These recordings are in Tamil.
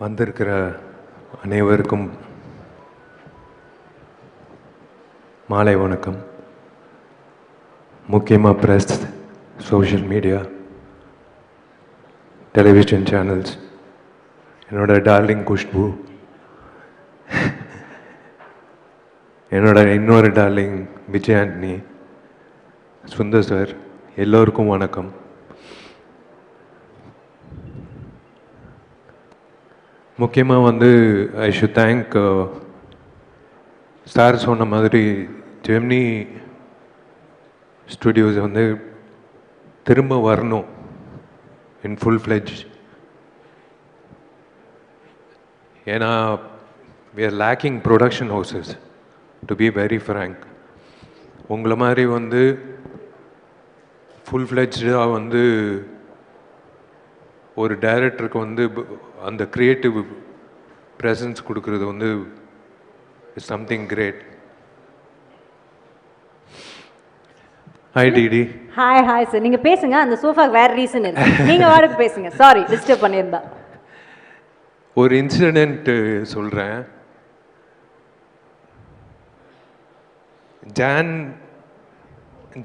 வந்திருக்கிற அனைவருக்கும் மாலை வணக்கம். முக்கியமாக press, social media, television channels, என்னோட டார்லிங் குஷ்பு, என்னோட இன்னொரு டார்லிங் விஜய் ஆண்டனி, சுந்தர் சார், எல்லோருக்கும் வணக்கம். முக்கியமாக ஐ ஷுட் தேங்க் சார் சொன்ன மாதிரி ஜெமினி ஸ்டுடியோஸ் திரும்ப வரணும் இன் ஃபுல் ஃப்ளெஜ். ஏன்னா we are lacking production houses, to be very frank. உங்களை மாதிரி ஃபுல் ஃப்ளெஜ்டாக ஒரு டைரக்டருக்கு அந்த க்ரியேட்டிவ் ப்ரெசன்ஸ் கொடுக்குறது is something great. Hi DD. Hi hi sir, நீங்கள் பேசுங்க. அந்த சோஃபாக்கு வேறு ரீசன் இருக்கு, நீங்கள் வாடகை பேசுங்க. சாரி டிஸ்டர்ப் பண்ணியிருந்தா. ஒரு இன்சிடென்ட்டு சொல்கிறேன்.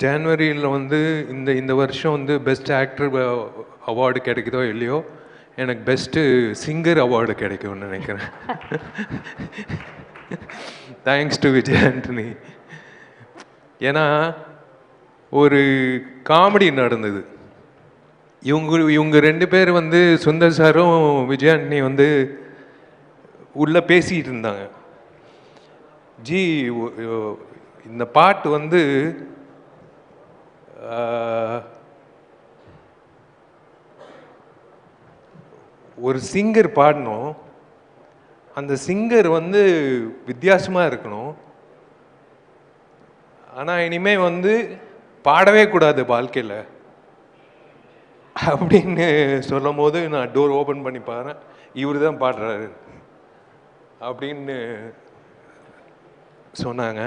ஜான்வரியில் இந்த வருஷம் பெஸ்ட் ஆக்டர் அவார்டு கிடைக்குதோ இல்லையோ, எனக்கு பெஸ்ட்டு சிங்கர் அவார்டு கிடைக்கும்னு நினைக்கிறேன். Thanks to Vijay Antony. ஏன்னா ஒரு காமெடி நடந்தது. இவங்க ரெண்டு பேர் சுந்தர் சாரும் விஜய் ஆண்டனி உள்ளே பேசிகிட்டு இருந்தாங்க. ஜி, இந்த பாட்டு ஒரு சிங்கர் பாடணும், அந்த சிங்கர் வித்தியாசமாக இருக்கணும், ஆனால் இனிமேல் பாடவே கூடாது வாழ்க்கையில் அப்படின்னு சொல்லும் போது நான் டோர் ஓப்பன் பண்ணி பாருறேன், இவர் தான் பாடுறாரு அப்படின்னு சொன்னாங்க.